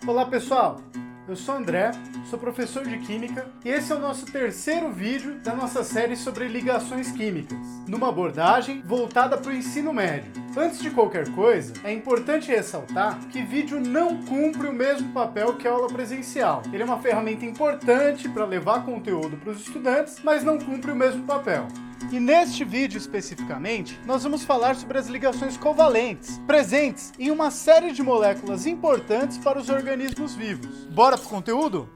Olá pessoal, eu sou André, sou professor de Química e esse é o nosso terceiro vídeo da nossa série sobre ligações químicas, numa abordagem voltada para o ensino médio. Antes de qualquer coisa, é importante ressaltar que vídeo não cumpre o mesmo papel que a aula presencial. Ele é uma ferramenta importante para levar conteúdo para os estudantes, mas não cumpre o mesmo papel. E neste vídeo especificamente, nós vamos falar sobre as ligações covalentes, presentes em uma série de moléculas importantes para os organismos vivos. Bora pro conteúdo?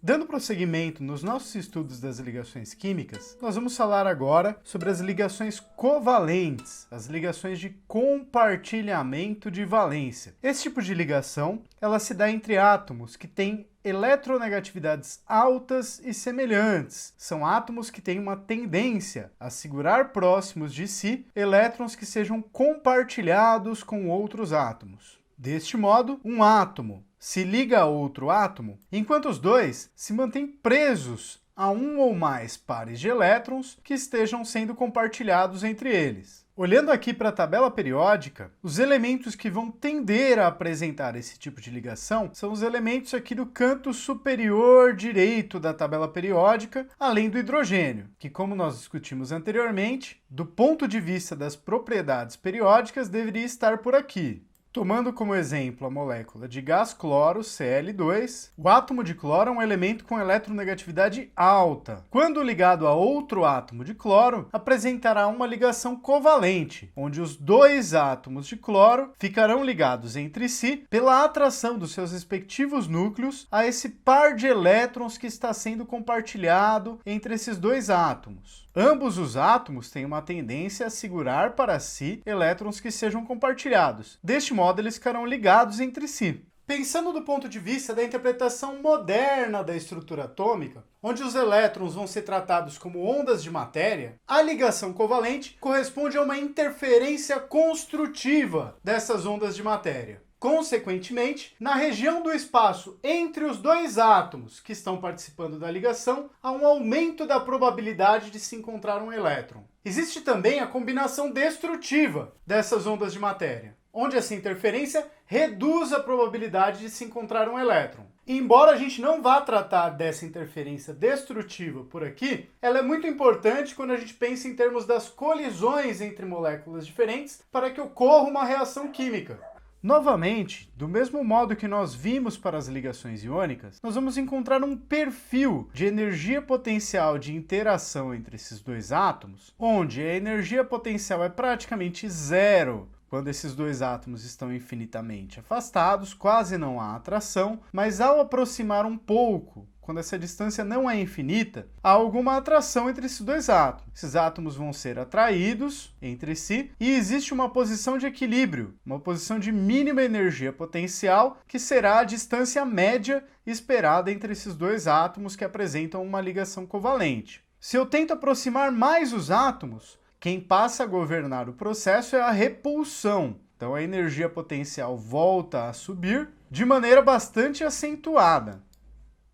Dando prosseguimento nos nossos estudos das ligações químicas, nós vamos falar agora sobre as ligações covalentes, as ligações de compartilhamento de valência. Esse tipo de ligação, ela se dá entre átomos que têm eletronegatividades altas e semelhantes. São átomos que têm uma tendência a segurar próximos de si elétrons que sejam compartilhados com outros átomos. Deste modo, um átomo se liga a outro átomo, enquanto os dois se mantêm presos a um ou mais pares de elétrons que estejam sendo compartilhados entre eles. Olhando aqui para a tabela periódica, os elementos que vão tender a apresentar esse tipo de ligação são os elementos aqui do canto superior direito da tabela periódica, além do hidrogênio, que, como nós discutimos anteriormente, do ponto de vista das propriedades periódicas, deveria estar por aqui. Tomando como exemplo a molécula de gás cloro, Cl2, o átomo de cloro é um elemento com eletronegatividade alta. Quando ligado a outro átomo de cloro, apresentará uma ligação covalente, onde os dois átomos de cloro ficarão ligados entre si pela atração dos seus respectivos núcleos a esse par de elétrons que está sendo compartilhado entre esses dois átomos. Ambos os átomos têm uma tendência a segurar para si elétrons que sejam compartilhados. Deste modo, eles ficarão ligados entre si. Pensando do ponto de vista da interpretação moderna da estrutura atômica, onde os elétrons vão ser tratados como ondas de matéria, a ligação covalente corresponde a uma interferência construtiva dessas ondas de matéria. Consequentemente, na região do espaço entre os dois átomos que estão participando da ligação, há um aumento da probabilidade de se encontrar um elétron. Existe também a combinação destrutiva dessas ondas de matéria, onde essa interferência reduz a probabilidade de se encontrar um elétron. E embora a gente não vá tratar dessa interferência destrutiva por aqui, ela é muito importante quando a gente pensa em termos das colisões entre moléculas diferentes para que ocorra uma reação química. Novamente, do mesmo modo que nós vimos para as ligações iônicas, nós vamos encontrar um perfil de energia potencial de interação entre esses dois átomos, onde a energia potencial é praticamente zero quando esses dois átomos estão infinitamente afastados, quase não há atração, mas ao aproximar um pouco, quando essa distância não é infinita, há alguma atração entre esses dois átomos. Esses átomos vão ser atraídos entre si e existe uma posição de equilíbrio, uma posição de mínima energia potencial, que será a distância média esperada entre esses dois átomos que apresentam uma ligação covalente. Se eu tento aproximar mais os átomos, quem passa a governar o processo é a repulsão. Então a energia potencial volta a subir de maneira bastante acentuada.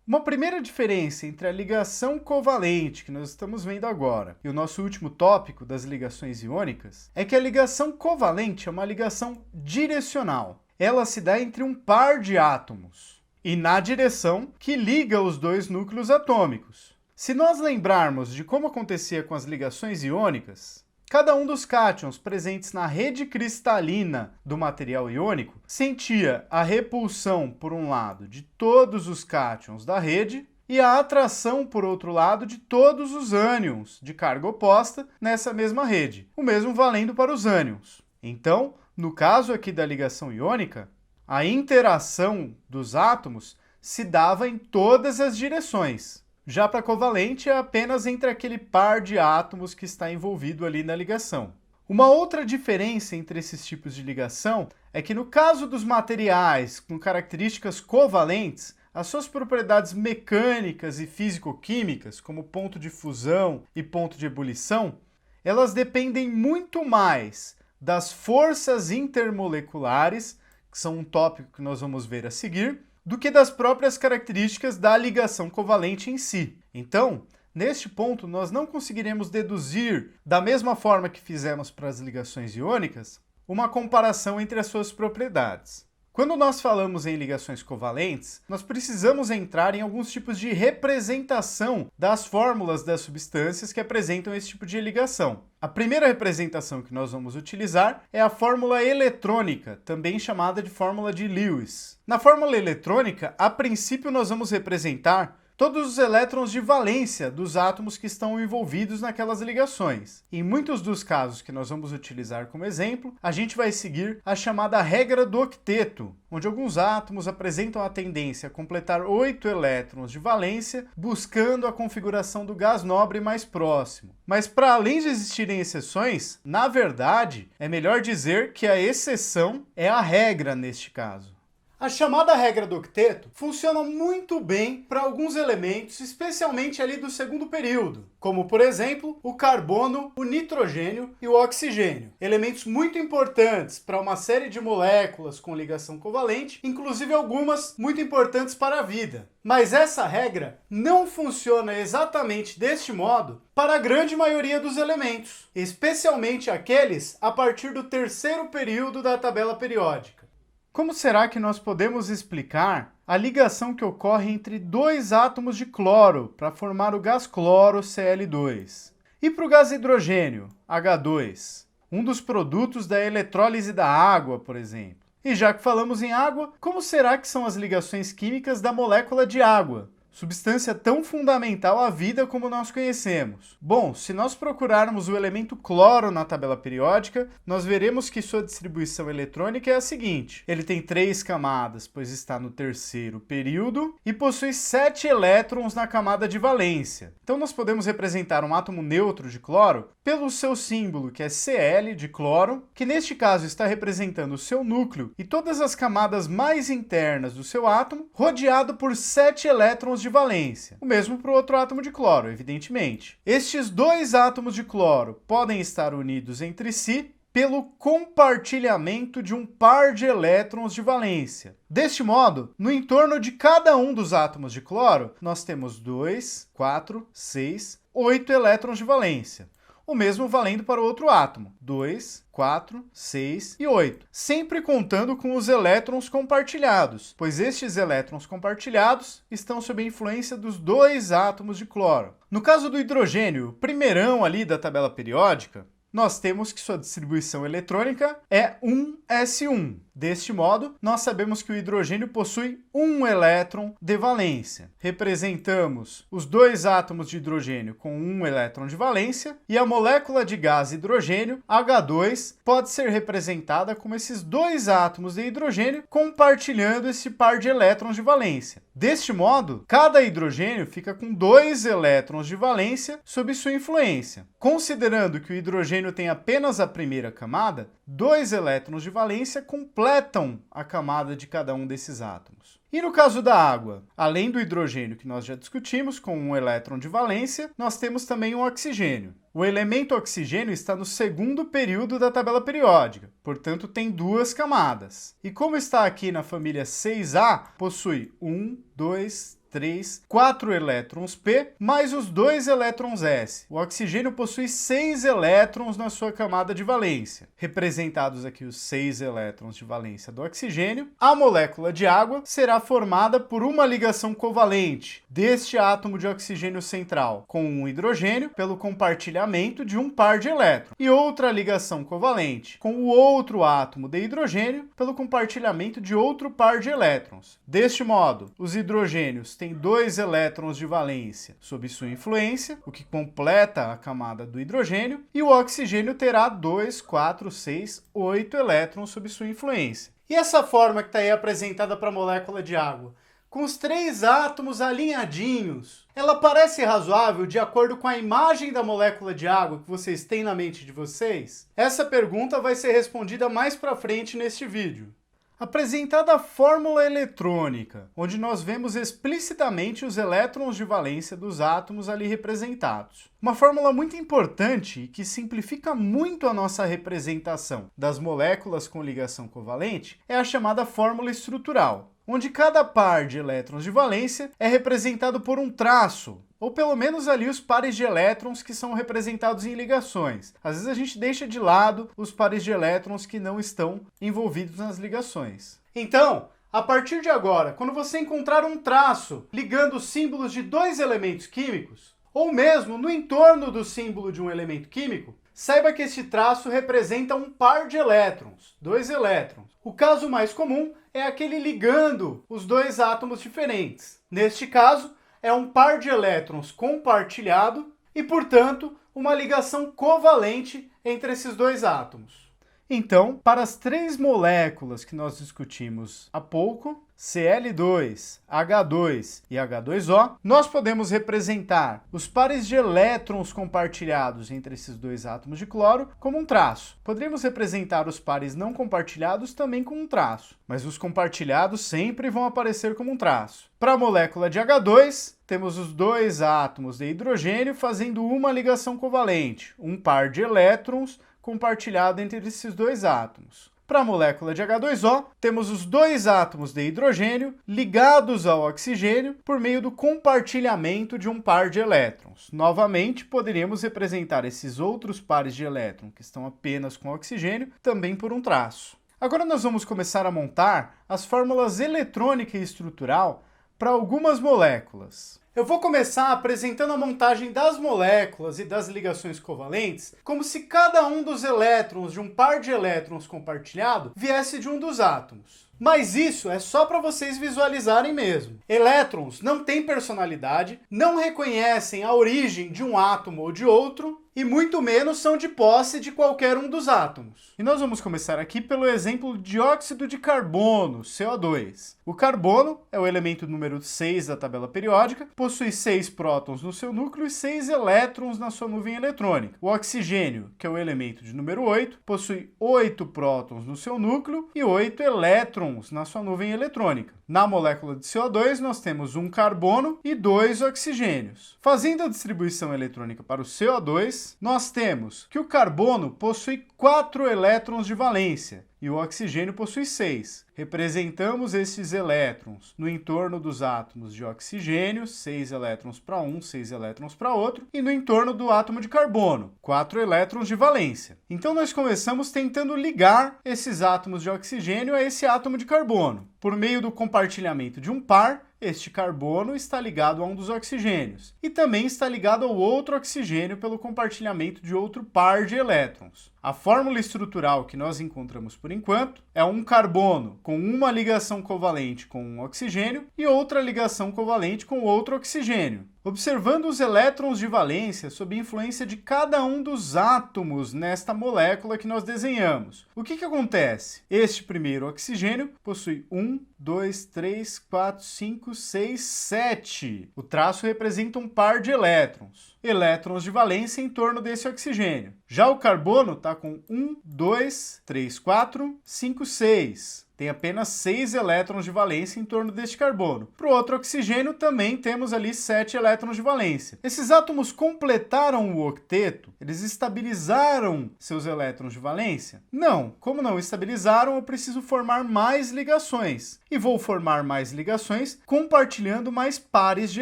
Uma primeira diferença entre a ligação covalente, que nós estamos vendo agora, e o nosso último tópico das ligações iônicas, é que a ligação covalente é uma ligação direcional. Ela se dá entre um par de átomos e na direção que liga os dois núcleos atômicos. Se nós lembrarmos de como acontecia com as ligações iônicas, cada um dos cátions presentes na rede cristalina do material iônico sentia a repulsão, por um lado, de todos os cátions da rede e a atração, por outro lado, de todos os ânions de carga oposta nessa mesma rede, o mesmo valendo para os ânions. Então, no caso aqui da ligação iônica, a interação dos átomos se dava em todas as direções. Já para covalente é apenas entre aquele par de átomos que está envolvido ali na ligação. Uma outra diferença entre esses tipos de ligação é que no caso dos materiais com características covalentes, as suas propriedades mecânicas e físico-químicas, como ponto de fusão e ponto de ebulição, elas dependem muito mais das forças intermoleculares, que são um tópico que nós vamos ver a seguir, do que das próprias características da ligação covalente em si. Então, neste ponto, nós não conseguiremos deduzir, da mesma forma que fizemos para as ligações iônicas, uma comparação entre as suas propriedades. Quando nós falamos em ligações covalentes, nós precisamos entrar em alguns tipos de representação das fórmulas das substâncias que apresentam esse tipo de ligação. A primeira representação que nós vamos utilizar é a fórmula eletrônica, também chamada de fórmula de Lewis. Na fórmula eletrônica, a princípio nós vamos representar todos os elétrons de valência dos átomos que estão envolvidos naquelas ligações. Em muitos dos casos que nós vamos utilizar como exemplo, a gente vai seguir a chamada regra do octeto, onde alguns átomos apresentam a tendência a completar 8 elétrons de valência, buscando a configuração do gás nobre mais próximo. Mas para além de existirem exceções, na verdade, é melhor dizer que a exceção é a regra neste caso. A chamada regra do octeto funciona muito bem para alguns elementos, especialmente ali do segundo período, como, por exemplo, o carbono, o nitrogênio e o oxigênio. Elementos muito importantes para uma série de moléculas com ligação covalente, inclusive algumas muito importantes para a vida. Mas essa regra não funciona exatamente deste modo para a grande maioria dos elementos, especialmente aqueles a partir do terceiro período da tabela periódica. Como será que nós podemos explicar a ligação que ocorre entre dois átomos de cloro para formar o gás cloro Cl2? E para o gás hidrogênio, H2, um dos produtos da eletrólise da água, por exemplo? E já que falamos em água, como será que são as ligações químicas da molécula de água? Substância tão fundamental à vida como nós conhecemos. Bom, se nós procurarmos o elemento cloro na tabela periódica, nós veremos que sua distribuição eletrônica é a seguinte. Ele tem 3 camadas, pois está no terceiro período, e possui 7 elétrons na camada de valência. Então nós podemos representar um átomo neutro de cloro pelo seu símbolo, que é Cl de cloro, que neste caso está representando o seu núcleo e todas as camadas mais internas do seu átomo, rodeado por 7 elétrons de valência. O mesmo para o outro átomo de cloro, evidentemente. Estes dois átomos de cloro podem estar unidos entre si pelo compartilhamento de um par de elétrons de valência. Deste modo, no entorno de cada um dos átomos de cloro, nós temos 2, 4, 6, 8 elétrons de valência. O mesmo valendo para o outro átomo, 2, 4, 6 e 8, sempre contando com os elétrons compartilhados, pois estes elétrons compartilhados estão sob a influência dos dois átomos de cloro. No caso do hidrogênio, primeirão ali da tabela periódica, nós temos que sua distribuição eletrônica é 1s1. Deste modo, nós sabemos que o hidrogênio possui um elétron de valência. Representamos os dois átomos de hidrogênio com um elétron de valência e a molécula de gás hidrogênio, H2, pode ser representada como esses dois átomos de hidrogênio compartilhando esse par de elétrons de valência. Deste modo, cada hidrogênio fica com 2 elétrons de valência sob sua influência. Considerando que o hidrogênio tem apenas a primeira camada, 2 elétrons de valência completam a camada de cada um desses átomos. E no caso da água, além do hidrogênio que nós já discutimos, com um elétron de valência, nós temos também o oxigênio. O elemento oxigênio está no segundo período da tabela periódica, portanto tem 2 camadas. E como está aqui na família 6A, possui 1, 2, 3, 4 elétrons P, mais os 2 elétrons S. O oxigênio possui 6 elétrons na sua camada de valência. Representados aqui os 6 elétrons de valência do oxigênio, a molécula de água será formada por uma ligação covalente deste átomo de oxigênio central com um hidrogênio pelo compartilhamento de um par de elétrons e outra ligação covalente com o outro átomo de hidrogênio pelo compartilhamento de outro par de elétrons. Deste modo, os hidrogênios têm 2 elétrons de valência sob sua influência, o que completa a camada do hidrogênio, e o oxigênio terá 2, 4, 6, 8 elétrons sob sua influência. E essa forma que está aí apresentada para a molécula de água, com os 3 átomos alinhadinhos, ela parece razoável de acordo com a imagem da molécula de água que vocês têm na mente de vocês? Essa pergunta vai ser respondida mais para frente neste vídeo. Apresentada a fórmula eletrônica, onde nós vemos explicitamente os elétrons de valência dos átomos ali representados. Uma fórmula muito importante e que simplifica muito a nossa representação das moléculas com ligação covalente é a chamada fórmula estrutural, onde cada par de elétrons de valência é representado por um traço, ou pelo menos ali os pares de elétrons que são representados em ligações. Às vezes a gente deixa de lado os pares de elétrons que não estão envolvidos nas ligações. Então, a partir de agora, quando você encontrar um traço ligando os símbolos de dois elementos químicos, ou mesmo no entorno do símbolo de um elemento químico, saiba que este traço representa um par de elétrons, dois elétrons. O caso mais comum é aquele ligando os dois átomos diferentes. Neste caso, é um par de elétrons compartilhado e, portanto, uma ligação covalente entre esses dois átomos. Então, para as três moléculas que nós discutimos há pouco, Cl2, H2 e H2O, nós podemos representar os pares de elétrons compartilhados entre esses dois átomos de cloro como um traço. Poderíamos representar os pares não compartilhados também com um traço, mas os compartilhados sempre vão aparecer como um traço. Para a molécula de H2, temos os dois átomos de hidrogênio fazendo uma ligação covalente, um par de elétrons compartilhado entre esses dois átomos. Para a molécula de H2O, temos os dois átomos de hidrogênio ligados ao oxigênio por meio do compartilhamento de um par de elétrons. Novamente, poderíamos representar esses outros pares de elétrons que estão apenas com oxigênio também por um traço. Agora nós vamos começar a montar as fórmulas eletrônica e estrutural para algumas moléculas. Eu vou começar apresentando a montagem das moléculas e das ligações covalentes como se cada um dos elétrons de um par de elétrons compartilhado viesse de um dos átomos. Mas isso é só para vocês visualizarem mesmo. Elétrons não têm personalidade, não reconhecem a origem de um átomo ou de outro, e muito menos são de posse de qualquer um dos átomos. E nós vamos começar aqui pelo exemplo de dióxido de carbono, CO2. O carbono é o elemento número 6 da tabela periódica, possui 6 prótons no seu núcleo e 6 elétrons na sua nuvem eletrônica. O oxigênio, que é o elemento de número 8, possui 8 prótons no seu núcleo e 8 elétrons na sua nuvem eletrônica. Na molécula de CO2, nós temos um carbono e 2 oxigênios. Fazendo a distribuição eletrônica para o CO2, nós temos que o carbono possui 4 elétrons de valência e o oxigênio possui 6. Representamos esses elétrons no entorno dos átomos de oxigênio, 6 elétrons para um, 6 elétrons para outro, e no entorno do átomo de carbono, 4 elétrons de valência. Então nós começamos tentando ligar esses átomos de oxigênio a esse átomo de carbono. Por meio do compartilhamento de um par, este carbono está ligado a um dos oxigênios e também está ligado ao outro oxigênio pelo compartilhamento de outro par de elétrons. A fórmula estrutural que nós encontramos por enquanto é um carbono com uma ligação covalente com um oxigênio e outra ligação covalente com outro oxigênio. Observando os elétrons de valência sob influência de cada um dos átomos nesta molécula que nós desenhamos. O que acontece? Este primeiro oxigênio possui 1, 2, 3, 4, 5, 6, 7. O traço representa um par de elétrons. Elétrons de valência em torno desse oxigênio. Já o carbono está com 1, 2, 3, 4, 5, 6. Tem apenas 6 elétrons de valência em torno deste carbono. Para o outro oxigênio também temos ali 7 elétrons de valência. Esses átomos completaram o octeto? Eles estabilizaram seus elétrons de valência? Não. Como não estabilizaram, eu preciso formar mais ligações. E vou formar mais ligações compartilhando mais pares de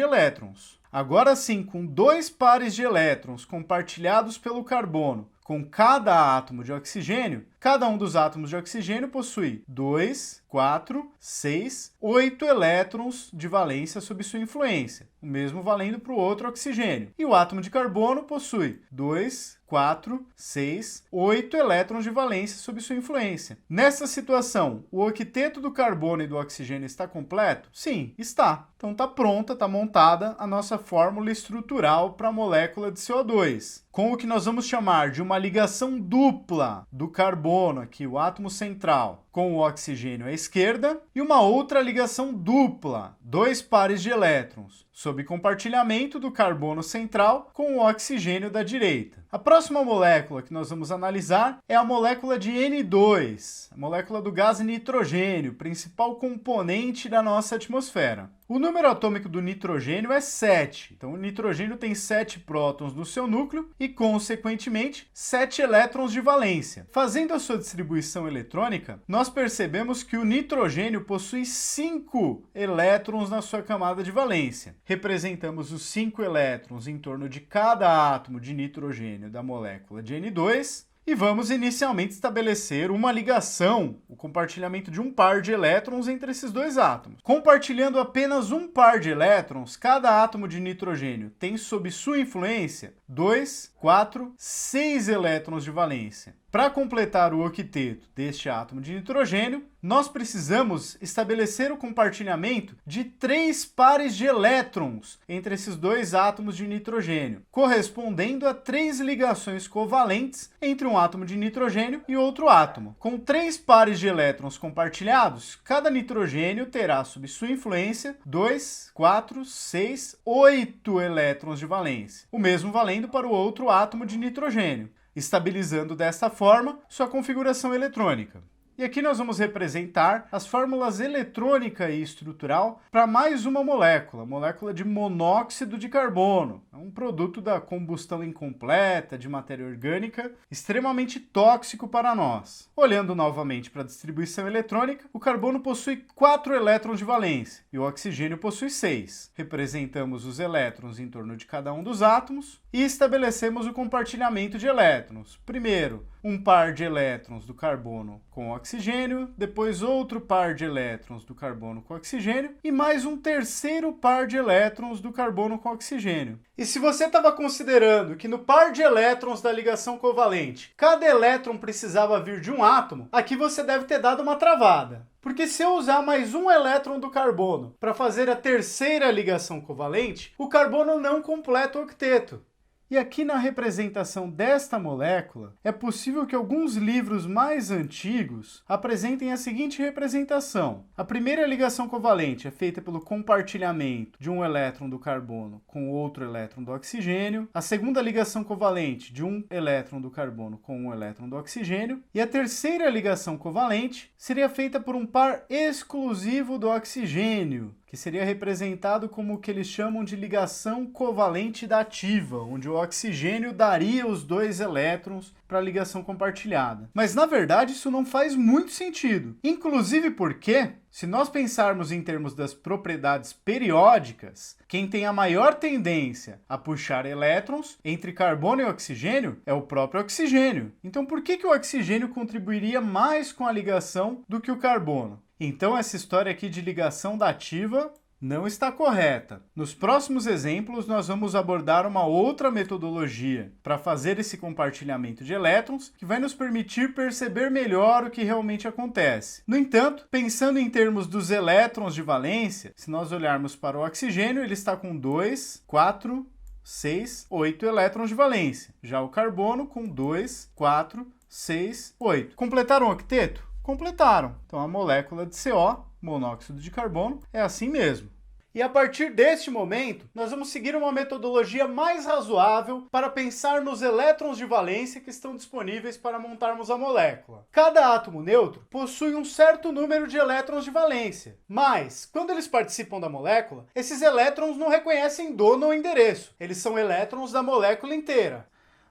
elétrons. Agora sim, com 2 pares de elétrons compartilhados pelo carbono, com cada átomo de oxigênio, cada um dos átomos de oxigênio possui 2, 4, 6, 8 elétrons de valência sob sua influência, o mesmo valendo para o outro oxigênio. E o átomo de carbono possui 2, 4, 6, 8 elétrons de valência sob sua influência. Nessa situação, o octeto do carbono e do oxigênio está completo? Sim, está. Então está pronta, está montada a nossa fórmula estrutural para a molécula de CO2, com o que nós vamos chamar de uma ligação dupla do carbono, aqui o átomo central, com o oxigênio à esquerda, e uma outra ligação dupla, 2 pares de elétrons, sob compartilhamento do carbono central com o oxigênio da direita. A próxima molécula que nós vamos analisar é a molécula de N2, a molécula do gás nitrogênio, principal componente da nossa atmosfera. O número atômico do nitrogênio é 7, então o nitrogênio tem 7 prótons no seu núcleo e, consequentemente, 7 elétrons de valência. Fazendo a sua distribuição eletrônica, nós percebemos que o nitrogênio possui 5 elétrons na sua camada de valência. Representamos os 5 elétrons em torno de cada átomo de nitrogênio da molécula de N2 E vamos inicialmente estabelecer uma ligação, o compartilhamento de um par de elétrons entre esses dois átomos. Compartilhando apenas um par de elétrons, cada átomo de nitrogênio tem sob sua influência 2, 4, 6 elétrons de valência. Para completar o octeto deste átomo de nitrogênio, nós precisamos estabelecer o compartilhamento de 3 pares de elétrons entre esses dois átomos de nitrogênio, correspondendo a 3 ligações covalentes entre um átomo de nitrogênio e outro átomo. Com 3 pares de elétrons compartilhados, cada nitrogênio terá sob sua influência 2, 4, 6, 8 elétrons de valência, o mesmo valendo para o outro átomo de nitrogênio, estabilizando desta forma sua configuração eletrônica. E aqui nós vamos representar as fórmulas eletrônica e estrutural para mais uma molécula, a molécula de monóxido de carbono. É um produto da combustão incompleta de matéria orgânica, extremamente tóxico para nós. Olhando novamente para a distribuição eletrônica, o carbono possui 4 elétrons de valência e o oxigênio possui 6. Representamos os elétrons em torno de cada um dos átomos e estabelecemos o compartilhamento de elétrons. Primeiro, um par de elétrons do carbono com oxigênio, depois outro par de elétrons do carbono com oxigênio e mais um terceiro par de elétrons do carbono com oxigênio. E se você estava considerando que no par de elétrons da ligação covalente, cada elétron precisava vir de um átomo, aqui você deve ter dado uma travada. Porque se eu usar mais um elétron do carbono para fazer a terceira ligação covalente, o carbono não completa o octeto. E aqui na representação desta molécula, é possível que alguns livros mais antigos apresentem a seguinte representação. A primeira ligação covalente é feita pelo compartilhamento de um elétron do carbono com outro elétron do oxigênio. A segunda ligação covalente de um elétron do carbono com um elétron do oxigênio. E a terceira ligação covalente seria feita por um par exclusivo do oxigênio, que seria representado como o que eles chamam de ligação covalente dativa, onde o oxigênio daria os 2 elétrons para a ligação compartilhada. Mas, na verdade, isso não faz muito sentido. Inclusive porque, se nós pensarmos em termos das propriedades periódicas, quem tem a maior tendência a puxar elétrons entre carbono e oxigênio é o próprio oxigênio. Então, por que o oxigênio contribuiria mais com a ligação do que o carbono? Então, essa história aqui de ligação dativa não está correta. Nos próximos exemplos, nós vamos abordar uma outra metodologia para fazer esse compartilhamento de elétrons, que vai nos permitir perceber melhor o que realmente acontece. No entanto, pensando em termos dos elétrons de valência, se nós olharmos para o oxigênio, ele está com 2, 4, 6, 8 elétrons de valência. Já o carbono com 2, 4, 6, 8. Completaram o octeto? Completaram. Então a molécula de CO, monóxido de carbono, é assim mesmo. E a partir deste momento, nós vamos seguir uma metodologia mais razoável para pensar nos elétrons de valência que estão disponíveis para montarmos a molécula. Cada átomo neutro possui um certo número de elétrons de valência, mas, quando eles participam da molécula, esses elétrons não reconhecem dono ou endereço. Eles são elétrons da molécula inteira.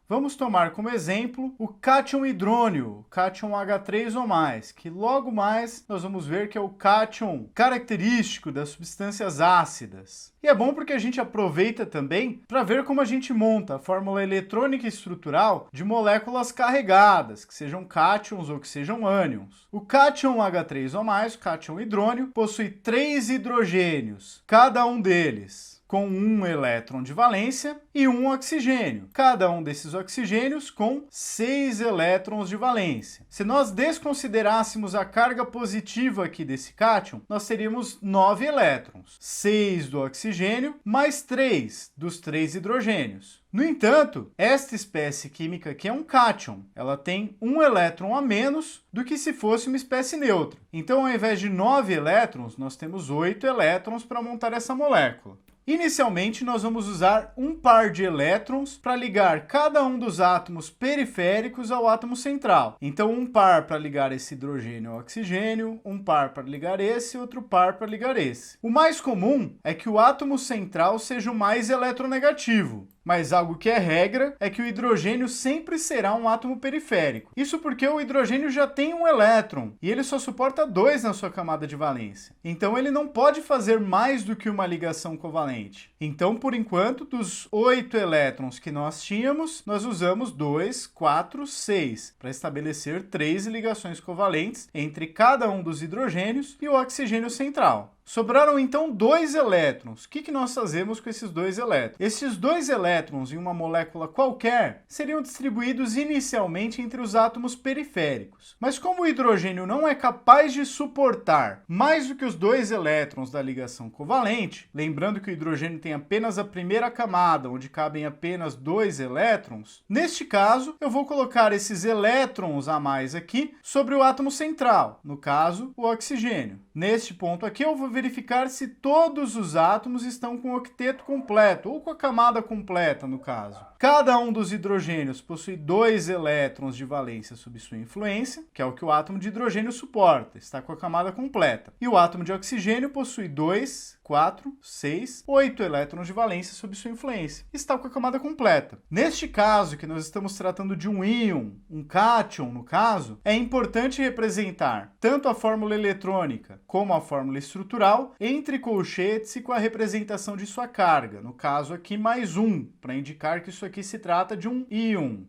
Vamos tomar como exemplo o cátion hidrônio, o cátion H3 ou mais, que logo mais nós vamos ver que é o cátion característico das substâncias ácidas. E é bom porque a gente aproveita também para ver como a gente monta a fórmula eletrônica e estrutural de moléculas carregadas, que sejam cátions ou que sejam ânions. O cátion H3 ou mais, o cátion hidrônio, possui 3 hidrogênios, cada um deles com um elétron de valência e um oxigênio. Cada um desses oxigênios com 6 elétrons de valência. Se nós desconsiderássemos a carga positiva aqui desse cátion, nós teríamos 9 elétrons. 6 do oxigênio mais 3 dos 3 hidrogênios. No entanto, esta espécie química aqui é um cátion. Ela tem um elétron a menos do que se fosse uma espécie neutra. Então, ao invés de 9 elétrons, nós temos 8 elétrons para montar essa molécula. Inicialmente, nós vamos usar um par de elétrons para ligar cada um dos átomos periféricos ao átomo central. Então, um par para ligar esse hidrogênio ao oxigênio, um par para ligar esse, outro par para ligar esse. O mais comum é que o átomo central seja o mais eletronegativo. Mas algo que é regra é que o hidrogênio sempre será um átomo periférico. Isso porque o hidrogênio já tem um elétron e ele só suporta 2 na sua camada de valência. Então ele não pode fazer mais do que uma ligação covalente. Então, por enquanto, dos 8 elétrons que nós tínhamos, nós usamos 2, 4, 6 para estabelecer 3 ligações covalentes entre cada um dos hidrogênios e o oxigênio central. Sobraram então 2 elétrons. O que nós fazemos com esses 2 elétrons? Esses 2 elétrons em uma molécula qualquer seriam distribuídos inicialmente entre os átomos periféricos. Mas como o hidrogênio não é capaz de suportar mais do que os 2 elétrons da ligação covalente, lembrando que o hidrogênio tem apenas a primeira camada, onde cabem apenas 2 elétrons, neste caso eu vou colocar esses elétrons a mais aqui sobre o átomo central, no caso, o oxigênio. Neste ponto aqui eu vou verificar se todos os átomos estão com o octeto completo, ou com a camada completa, no caso. Cada um dos hidrogênios possui 2 elétrons de valência sob sua influência, que é o que o átomo de hidrogênio suporta, está com a camada completa. E o átomo de oxigênio possui 2, 4, 6, 8 elétrons de valência sob sua influência, está com a camada completa. Neste caso, que nós estamos tratando de um íon, um cátion no caso, é importante representar tanto a fórmula eletrônica como a fórmula estrutural entre colchetes e com a representação de sua carga, no caso aqui mais 1, para indicar que isso aqui se trata de um íon.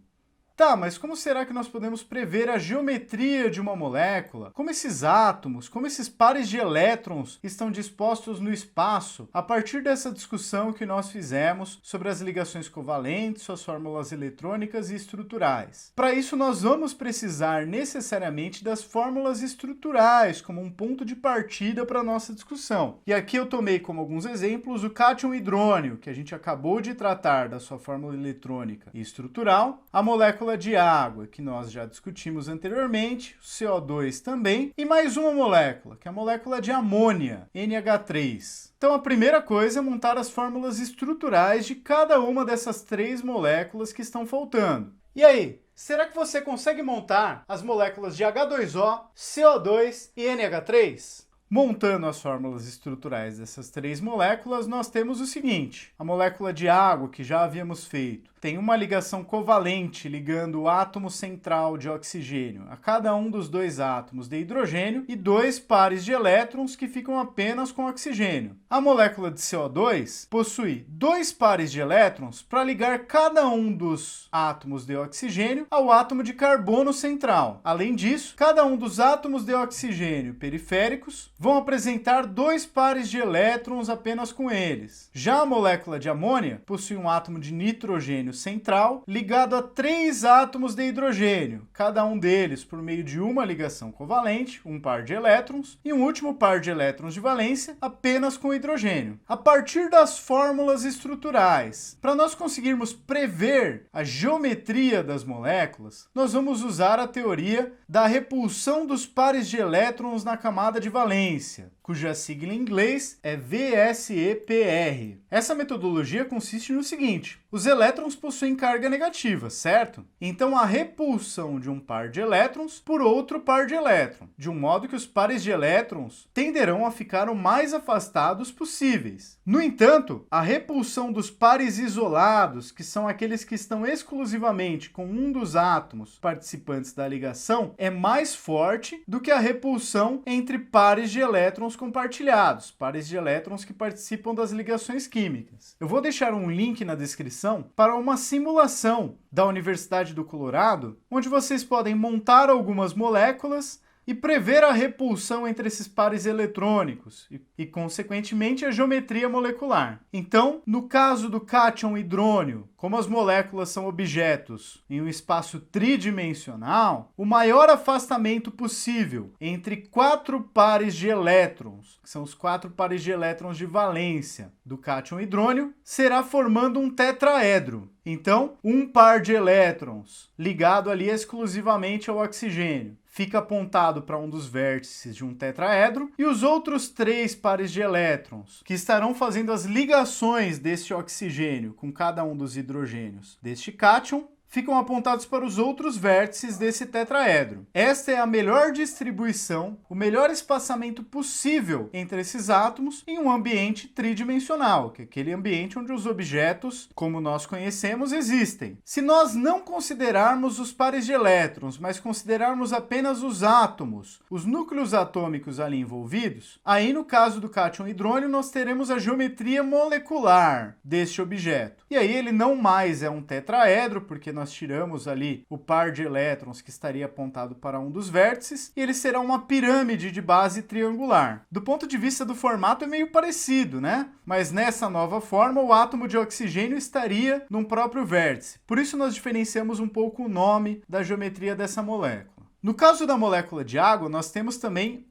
Tá, mas como será que nós podemos prever a geometria de uma molécula? Como esses átomos, como esses pares de elétrons estão dispostos no espaço a partir dessa discussão que nós fizemos sobre as ligações covalentes, suas fórmulas eletrônicas e estruturais? Para isso, nós vamos precisar necessariamente das fórmulas estruturais como um ponto de partida para a nossa discussão. E aqui eu tomei como alguns exemplos o cátion hidrônio, que a gente acabou de tratar da sua fórmula eletrônica e estrutural, a molécula de água, que nós já discutimos anteriormente, o CO2 também, e mais uma molécula, que é a molécula de amônia, NH3. Então a primeira coisa é montar as fórmulas estruturais de cada uma dessas 3 moléculas que estão faltando. E aí, será que você consegue montar as moléculas de H2O, CO2 e NH3? Montando as fórmulas estruturais dessas 3 moléculas, nós temos o seguinte: a molécula de água, que já havíamos feito, tem uma ligação covalente ligando o átomo central de oxigênio a cada um dos 2 átomos de hidrogênio e 2 pares de elétrons que ficam apenas com oxigênio. A molécula de CO2 possui 2 pares de elétrons para ligar cada um dos átomos de oxigênio ao átomo de carbono central. Além disso, cada um dos átomos de oxigênio periféricos vão apresentar 2 pares de elétrons apenas com eles. Já a molécula de amônia possui um átomo de nitrogênio central ligado a 3 átomos de hidrogênio, cada um deles por meio de uma ligação covalente, um par de elétrons, e um último par de elétrons de valência apenas com hidrogênio. A partir das fórmulas estruturais, para nós conseguirmos prever a geometria das moléculas, nós vamos usar a teoria da repulsão dos pares de elétrons na camada de valência, cuja sigla em inglês é VSEPR. Essa metodologia consiste no seguinte: os elétrons possuem carga negativa, certo? Então a repulsão de um par de elétrons por outro par de elétrons, de um modo que os pares de elétrons tenderão a ficar o mais afastados possíveis. No entanto, a repulsão dos pares isolados, que são aqueles que estão exclusivamente com um dos átomos participantes da ligação, é mais forte do que a repulsão entre pares de elétrons compartilhados, pares de elétrons que participam das ligações químicas. Eu vou deixar um link na descrição para uma simulação da Universidade do Colorado, onde vocês podem montar algumas moléculas e prever a repulsão entre esses pares eletrônicos e, consequentemente, a geometria molecular. Então, no caso do cátion hidrônio, como as moléculas são objetos em um espaço tridimensional, o maior afastamento possível entre 4 pares de elétrons, que são os 4 pares de elétrons de valência do cátion hidrônio, será formando um tetraedro. Então, um par de elétrons ligado ali exclusivamente ao oxigênio fica apontado para um dos vértices de um tetraedro, e os outros 3 pares de elétrons, que estarão fazendo as ligações deste oxigênio com cada um dos hidrogênios deste cátion, ficam apontados para os outros vértices desse tetraedro. Esta é a melhor distribuição, o melhor espaçamento possível entre esses átomos em um ambiente tridimensional, que é aquele ambiente onde os objetos, como nós conhecemos, existem. Se nós não considerarmos os pares de elétrons, mas considerarmos apenas os átomos, os núcleos atômicos ali envolvidos, aí no caso do cátion hidrônio nós teremos a geometria molecular deste objeto. E aí ele não mais é um tetraedro, porque nós tiramos ali o par de elétrons que estaria apontado para um dos vértices, e ele será uma pirâmide de base triangular. Do ponto de vista do formato é meio parecido, né? Mas nessa nova forma o átomo de oxigênio estaria num próprio vértice. Por isso nós diferenciamos um pouco o nome da geometria dessa molécula. No caso da molécula de água, nós temos também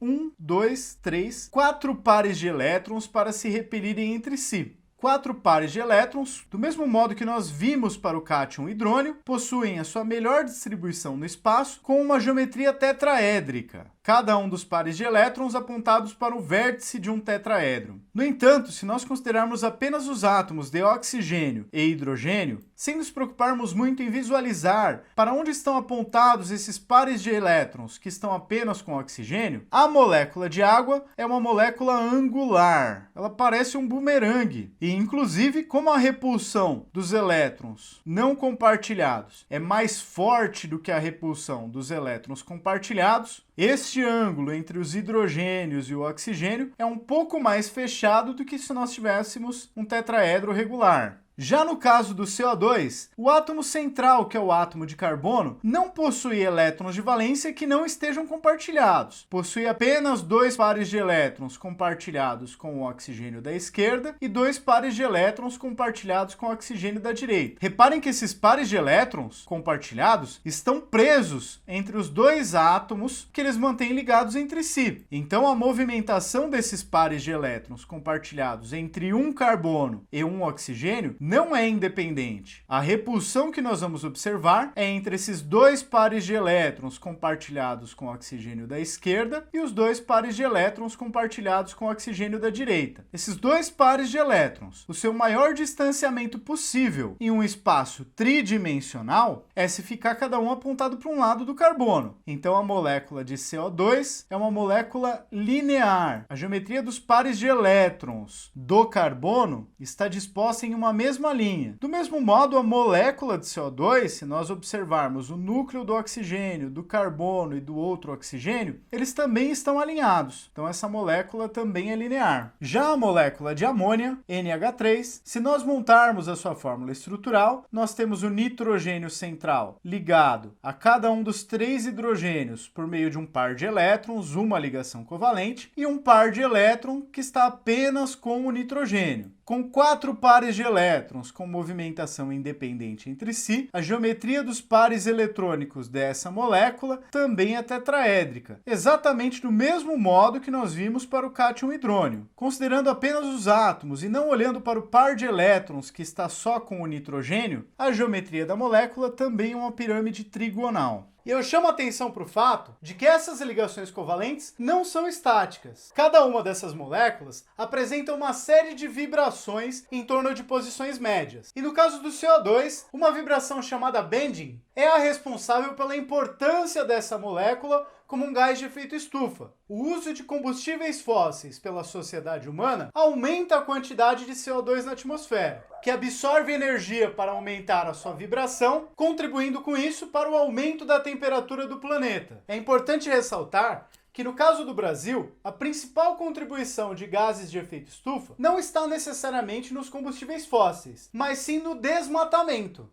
4 pares de elétrons para se repelirem entre si. 4 pares de elétrons, do mesmo modo que nós vimos para o cátion hidrônio, possuem a sua melhor distribuição no espaço com uma geometria tetraédrica. Cada um dos pares de elétrons apontados para o vértice de um tetraedro. No entanto, se nós considerarmos apenas os átomos de oxigênio e hidrogênio, sem nos preocuparmos muito em visualizar para onde estão apontados esses pares de elétrons que estão apenas com oxigênio, a molécula de água é uma molécula angular. Ela parece um bumerangue. E, inclusive, como a repulsão dos elétrons não compartilhados é mais forte do que a repulsão dos elétrons compartilhados, este ângulo entre os hidrogênios e o oxigênio é um pouco mais fechado do que se nós tivéssemos um tetraedro regular. Já no caso do CO2, o átomo central, que é o átomo de carbono, não possui elétrons de valência que não estejam compartilhados. Possui apenas 2 pares de elétrons compartilhados com o oxigênio da esquerda e 2 pares de elétrons compartilhados com o oxigênio da direita. Reparem que esses pares de elétrons compartilhados estão presos entre os 2 átomos que eles mantêm ligados entre si. Então a movimentação desses pares de elétrons compartilhados entre um carbono e um oxigênio não é independente. A repulsão que nós vamos observar é entre esses 2 pares de elétrons compartilhados com o oxigênio da esquerda e os 2 pares de elétrons compartilhados com o oxigênio da direita. Esses 2 pares de elétrons, o seu maior distanciamento possível em um espaço tridimensional é se ficar cada um apontado para um lado do carbono. Então a molécula de CO2 é uma molécula linear. A geometria dos pares de elétrons do carbono está disposta em uma mesma linha. Do mesmo modo, a molécula de CO2, se nós observarmos o núcleo do oxigênio, do carbono e do outro oxigênio, eles também estão alinhados. Então essa molécula também é linear. Já a molécula de amônia, NH3, se nós montarmos a sua fórmula estrutural, nós temos o nitrogênio central ligado a cada um dos 3 hidrogênios por meio de um par de elétrons, uma ligação covalente, e um par de elétrons que está apenas com o nitrogênio. Com 4 pares de elétrons com movimentação independente entre si, a geometria dos pares eletrônicos dessa molécula também é tetraédrica, exatamente do mesmo modo que nós vimos para o cátion hidrônio. Considerando apenas os átomos e não olhando para o par de elétrons que está só com o nitrogênio, a geometria da molécula também é uma pirâmide trigonal. E eu chamo a atenção para o fato de que essas ligações covalentes não são estáticas. Cada uma dessas moléculas apresenta uma série de vibrações em torno de posições médias. E no caso do CO2, uma vibração chamada bending é a responsável pela importância dessa molécula como um gás de efeito estufa. O uso de combustíveis fósseis pela sociedade humana aumenta a quantidade de CO2 na atmosfera, que absorve energia para aumentar a sua vibração, contribuindo com isso para o aumento da temperatura do planeta. É importante ressaltar que no caso do Brasil, a principal contribuição de gases de efeito estufa não está necessariamente nos combustíveis fósseis, mas sim no desmatamento.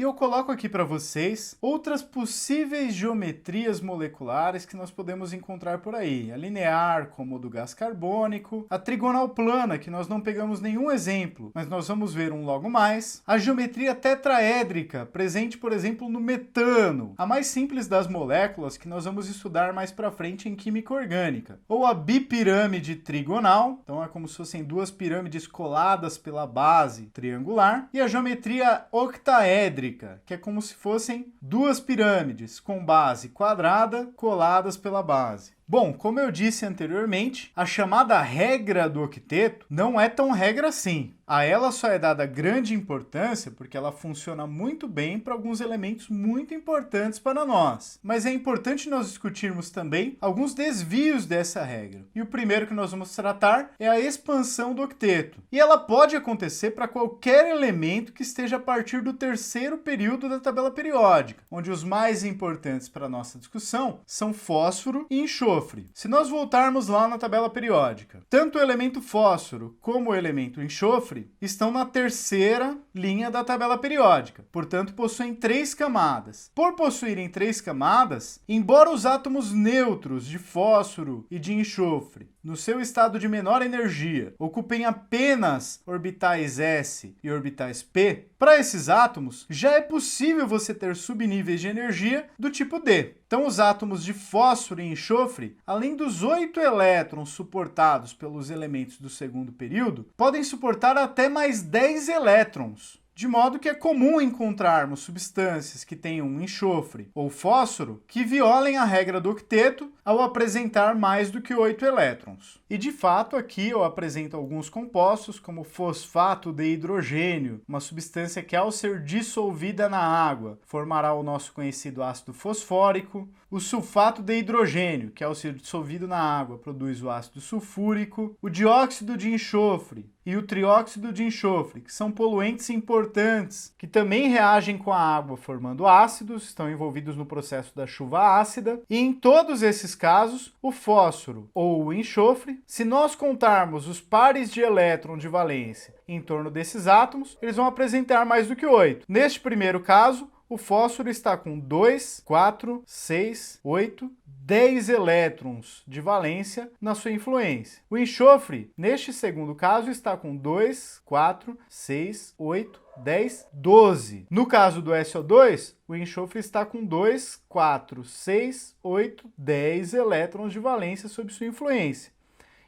E eu coloco aqui para vocês outras possíveis geometrias moleculares que nós podemos encontrar por aí. A linear, como o do gás carbônico, a trigonal plana, que nós não pegamos nenhum exemplo, mas nós vamos ver um logo mais. A geometria tetraédrica, presente, por exemplo, no metano, a mais simples das moléculas que nós vamos estudar mais para frente em química orgânica. Ou a bipirâmide trigonal, então é como se fossem 2 pirâmides coladas pela base triangular. E a geometria octaédrica, que é como se fossem 2 pirâmides com base quadrada coladas pela base. Bom, como eu disse anteriormente, a chamada regra do octeto não é tão regra assim. A ela só é dada grande importância porque ela funciona muito bem para alguns elementos muito importantes para nós. Mas é importante nós discutirmos também alguns desvios dessa regra. E o primeiro que nós vamos tratar é a expansão do octeto. E ela pode acontecer para qualquer elemento que esteja a partir do terceiro período da tabela periódica, onde os mais importantes para a nossa discussão são fósforo e enxofre. Se nós voltarmos lá na tabela periódica, tanto o elemento fósforo como o elemento enxofre estão na terceira linha da tabela periódica, portanto possuem 3 camadas. Por possuírem 3 camadas, embora os átomos neutros de fósforo e de enxofre, no seu estado de menor energia, ocupem apenas orbitais s e orbitais p, para esses átomos já é possível você ter subníveis de energia do tipo D. Então os átomos de fósforo e enxofre, além dos 8 elétrons suportados pelos elementos do segundo período, podem suportar até mais 10 elétrons. De modo que é comum encontrarmos substâncias que tenham enxofre ou fósforo que violem a regra do octeto ao apresentar mais do que 8 elétrons. E de fato aqui eu apresento alguns compostos como fosfato de hidrogênio, uma substância que ao ser dissolvida na água formará o nosso conhecido ácido fosfórico, o sulfato de hidrogênio, que ao ser dissolvido na água produz o ácido sulfúrico, o dióxido de enxofre e o trióxido de enxofre, que são poluentes importantes, que também reagem com a água formando ácidos, estão envolvidos no processo da chuva ácida, e em todos esses casos, o fósforo ou o enxofre, se nós contarmos os pares de elétron de valência em torno desses átomos, eles vão apresentar mais do que 8. Neste primeiro caso, o fósforo está com 2, 4, 6, 8, 10 elétrons de valência na sua influência. O enxofre, neste segundo caso, está com 2, 4, 6, 8, 10, 12. No caso do SO2, o enxofre está com 2, 4, 6, 8, 10 elétrons de valência sob sua influência.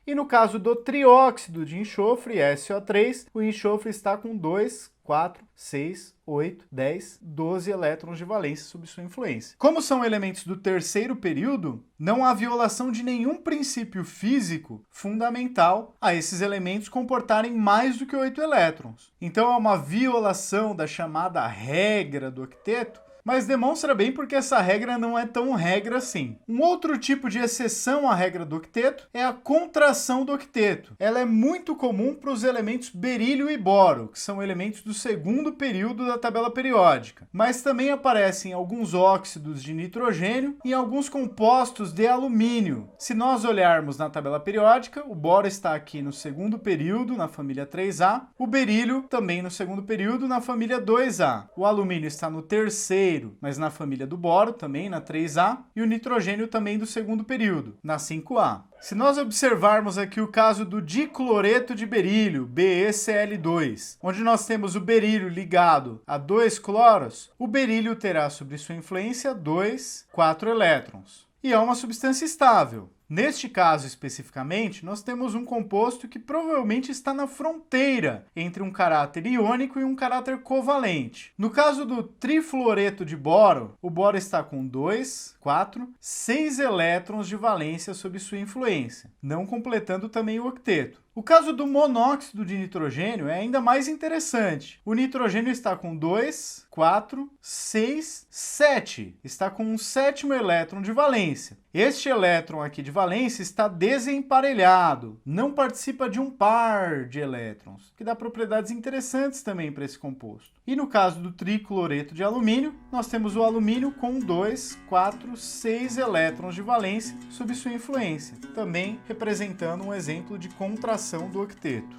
E no caso do trióxido de enxofre, SO3, o enxofre está com 2, 4, 6, 8, 10, 12 elétrons de valência sob sua influência. Como são elementos do terceiro período, não há violação de nenhum princípio físico fundamental a esses elementos comportarem mais do que 8 elétrons. Então é uma violação da chamada regra do octeto, mas demonstra bem porque essa regra não é tão regra assim. Um outro tipo de exceção à regra do octeto é a contração do octeto. Ela é muito comum para os elementos berílio e boro, que são elementos do segundo período da tabela periódica, mas também aparecem alguns óxidos de nitrogênio e alguns compostos de alumínio. Se nós olharmos na tabela periódica, o boro está aqui no segundo período, na família 3A, o berílio também no segundo período, na família 2A. O alumínio está no terceiro, mas na família do boro, também na 3A, e o nitrogênio também do segundo período, na 5A. Se nós observarmos aqui o caso do dicloreto de berílio, BeCl2, onde nós temos o berílio ligado a 2 cloros, o berílio terá sobre sua influência 2, 4 elétrons. E é uma substância estável. Neste caso especificamente, nós temos um composto que provavelmente está na fronteira entre um caráter iônico e um caráter covalente. No caso do trifluoreto de boro, o boro está com 2, 4, 6 elétrons de valência sob sua influência, não completando também o octeto. O caso do monóxido de nitrogênio é ainda mais interessante. O nitrogênio está com 2, 4, 6, 7. Está com um 7º elétron de valência. Este elétron aqui de valência está desemparelhado, não participa de um par de elétrons, que dá propriedades interessantes também para esse composto. E no caso do tricloreto de alumínio, nós temos o alumínio com 2, 4, 6 elétrons de valência sob sua influência, também representando um exemplo de contração do octeto.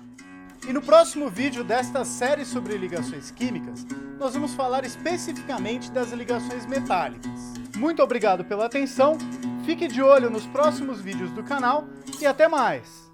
E no próximo vídeo desta série sobre ligações químicas, nós vamos falar especificamente das ligações metálicas. Muito obrigado pela atenção, fique de olho nos próximos vídeos do canal e até mais!